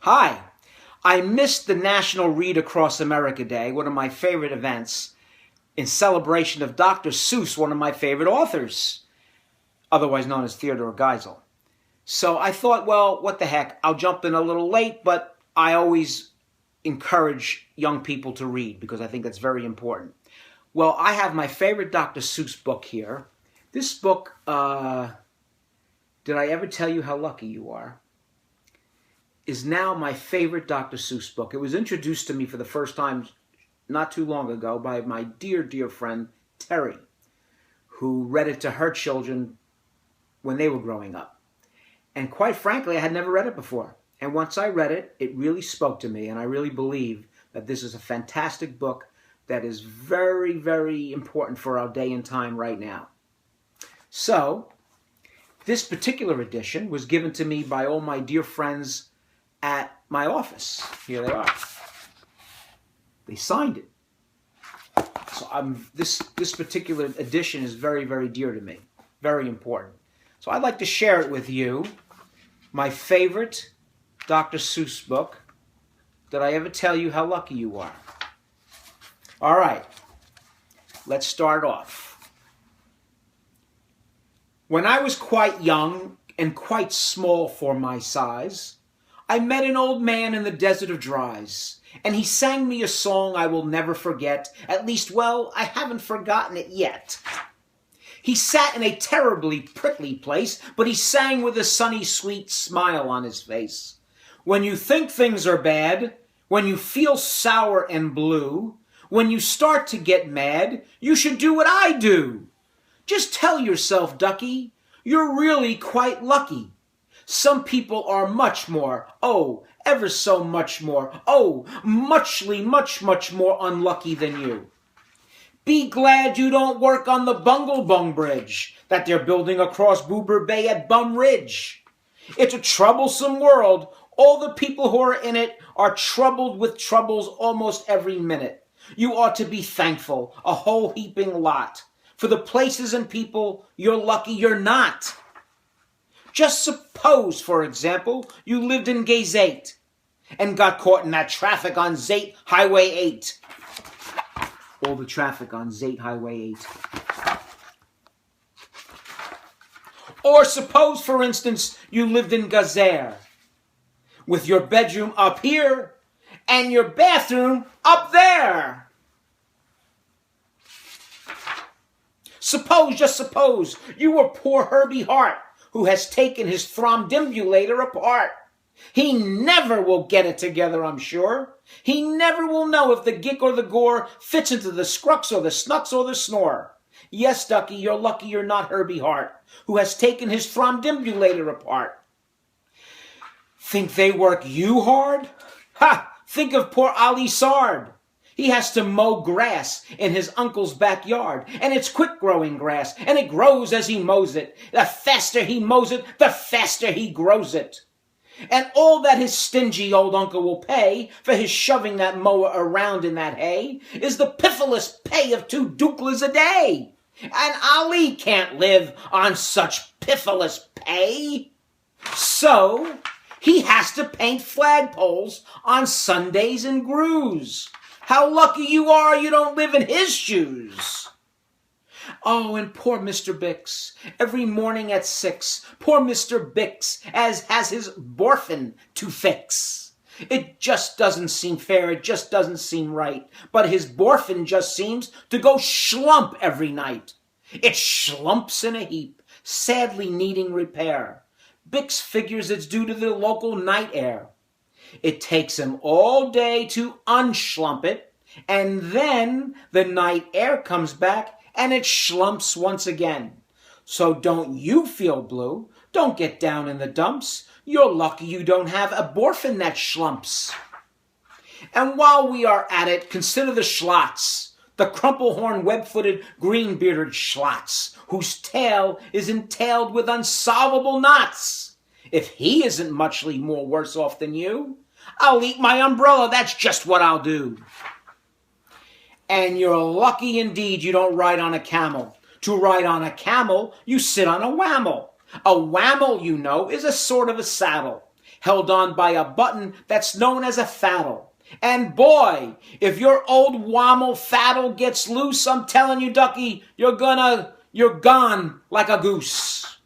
Hi. I missed the National Read Across America Day, one of my favorite events, in celebration of Dr. Seuss, one of my favorite authors, otherwise known as Theodore Geisel. So I thought, well, what the heck, I'll jump in a little late, but I always encourage young people to read because I think that's very important. Well, I have my favorite Dr. Seuss book here. This book, Did I Ever Tell You How Lucky You Are?, is now my favorite Dr. Seuss book. It was introduced to me for the first time not too long ago by my dear, dear friend, Terry, who read it to her children when they were growing up. And quite frankly, I had never read it before. And once I read it, it really spoke to me, and I really believe that this is a fantastic book that is very, very important for our day and time right now. So, this particular edition was given to me by all my dear friends at my office. Here they are. They signed it. So this particular edition is very, very dear to me. Very important. So I'd like to share it with you. My favorite Dr. Seuss book. Did I Ever Tell You How Lucky You Are? All right. Let's start off. When I was quite young and quite small for my size, I met an old man in the desert of Dries, and he sang me a song I will never forget. At least, well, I haven't forgotten it yet. He sat in a terribly prickly place, but he sang with a sunny, sweet smile on his face. When you think things are bad, when you feel sour and blue, when you start to get mad, you should do what I do. Just tell yourself, ducky, you're really quite lucky. Some people are much more, oh, ever so much more, oh, muchly, much, much more unlucky than you. Be glad you don't work on the Bungle Bung Bridge that they're building across Boober Bay at Bum Ridge. It's a troublesome world. All the people who are in it are troubled with troubles almost every minute. You ought to be thankful, a whole heaping lot, for the places and people you're lucky you're not. Just suppose, for example, you lived in Gazette and got caught in that traffic on Zate Highway 8. All the traffic on Zate Highway 8. Or suppose, for instance, you lived in Gazer with your bedroom up here and your bathroom up there. Suppose, just suppose, you were poor Herbie Hart, who has taken his thromdimbulator apart. He never will get it together, I'm sure. He never will know if the gick or the gore fits into the scrux or the snucks or the snore. Yes, ducky, you're lucky you're not Herbie Hart, who has taken his thromdimbulator apart. Think they work you hard? Ha! Think of poor Ali Sard. He has to mow grass in his uncle's backyard, and it's quick-growing grass, and it grows as he mows it. The faster he mows it, the faster he grows it. And all that his stingy old uncle will pay for his shoving that mower around in that hay is the piffless pay of 2 duklas a day. And Ali can't live on such piffless pay. So he has to paint flagpoles on Sundays and grooves. How lucky you are you don't live in his shoes. Oh, and poor Mr. Bix, every morning at 6, poor Mr. Bix has his borfin to fix. It just doesn't seem fair, it just doesn't seem right, but his borfin just seems to go schlump every night. It schlumps in a heap, sadly needing repair. Bix figures it's due to the local night air. It takes him all day to unschlump it, and then the night air comes back and it schlumps once again. So don't you feel blue. Don't get down in the dumps. You're lucky you don't have a borfin that schlumps. And while we are at it, consider the schlots, the crumple-horned, web-footed, green-bearded schlots, whose tail is entailed with unsolvable knots. If he isn't muchly more worse off than you, I'll eat my umbrella, that's just what I'll do. And you're lucky indeed you don't ride on a camel. To ride on a camel, you sit on a whammel. A whammel, you know, is a sort of a saddle. held on by a button that's known as a faddle. And boy, if your old wammel faddle gets loose, I'm telling you, Ducky, you're gone like a goose.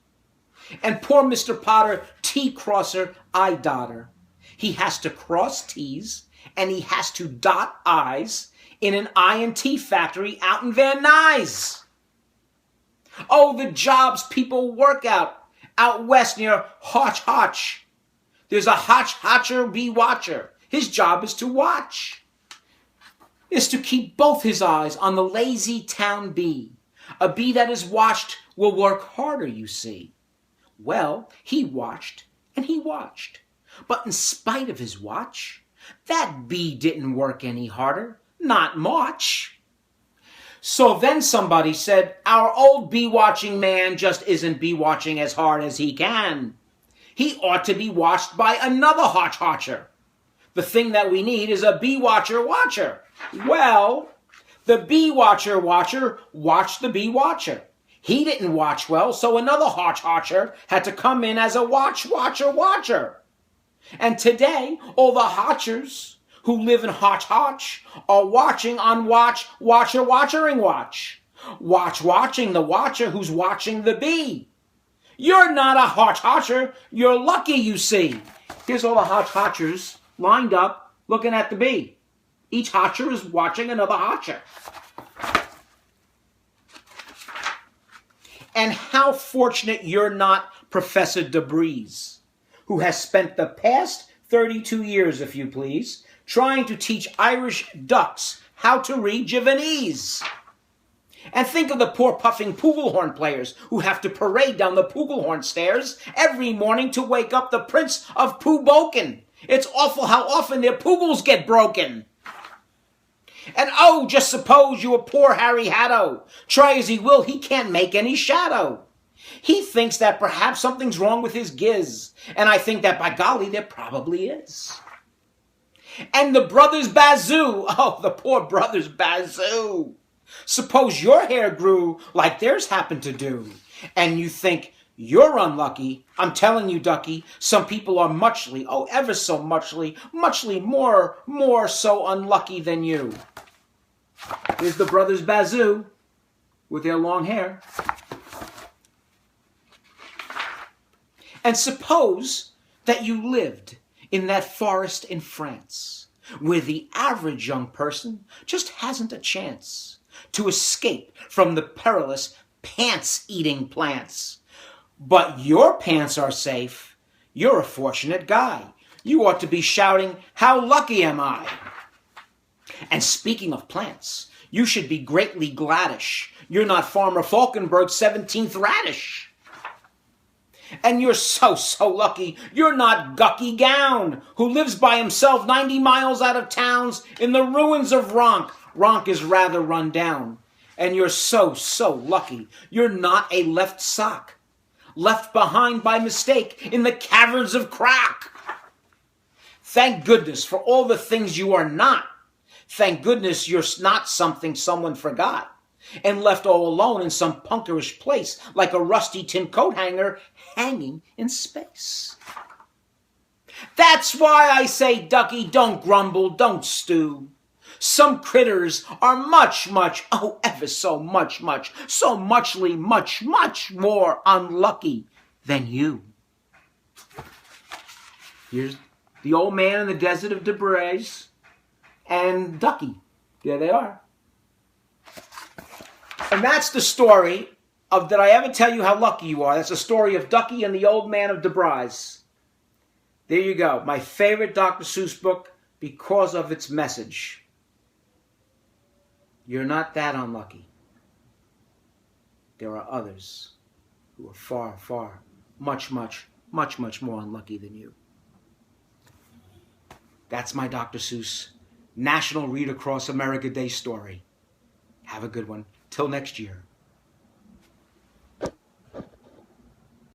And poor Mr. Potter, T-crosser, I-dotter. He has to cross T's and he has to dot I's in an I&T factory out in Van Nuys. Oh, the jobs people work out west near Hotch Hotch. There's a Hotch Hotcher bee watcher. His job is to watch, is to keep both his eyes on the lazy town bee. A bee that is watched will work harder, you see. Well, he watched and he watched. But in spite of his watch, that bee didn't work any harder. Not much. So then somebody said, our old bee-watching man just isn't bee-watching as hard as he can. He ought to be watched by another Hotch-Hotcher. The thing that we need is a bee-watcher-watcher. Well, the bee-watcher watched the bee-watcher. He didn't watch well, so another Hotch-Hotcher had to come in as a watcher-watcher. And today, all the Hotchers who live in Hotch Hotch are watching on watching the watcher who's watching the bee. You're not a Hotch Hotcher. You're lucky, you see. Here's all the Hotch Hotchers lined up looking at the bee. Each Hotcher is watching another Hotcher. And how fortunate you're not Professor DeBreeze, who has spent the past 32 years, if you please, trying to teach Irish ducks how to read Javanese. And think of the poor puffing Pugelhorn players who have to parade down the Pugelhorn stairs every morning to wake up the Prince of Puboken. It's awful how often their pugels get broken. And oh, just suppose you a poor Harry Hatto. Try as he will, he can't make any shadow. He thinks that perhaps something's wrong with his giz. And I think that by golly, there probably is. And the brothers Bazoo, oh, the poor brothers Bazoo. Suppose your hair grew like theirs happened to do, and you think you're unlucky. I'm telling you, Ducky, some people are muchly, oh, ever so muchly more so unlucky than you. Here's the brothers Bazoo with their long hair. And suppose that you lived in that forest in France, where the average young person just hasn't a chance to escape from the perilous pants-eating plants. But your pants are safe. You're a fortunate guy. You ought to be shouting, how lucky am I? And speaking of plants, you should be greatly gladdish. You're not Farmer Falkenberg's 17th radish. And you're so lucky you're not Gucky Gown, who lives by himself 90 miles out of towns in the ruins of Ronk. Ronk is rather run down. And you're so lucky you're not a left sock, left behind by mistake in the caverns of Croc. Thank goodness for all the things you are not. Thank goodness you're not something someone forgot and left all alone in some punkerish place like a rusty tin coat hanger hanging in space. That's why I say, Ducky, don't grumble, don't stew. Some critters are much, oh, ever so muchly more unlucky than you. Here's the old man in the desert of Debray and Ducky. There they are. And that's the story of Did I Ever Tell You How Lucky You Are? That's the story of Ducky and the Old Man of Debray. There you go. My favorite Dr. Seuss book because of its message. You're not that unlucky. There are others who are far, much more unlucky than you. That's my Dr. Seuss National Read Across America Day story. Have a good one. Till next year.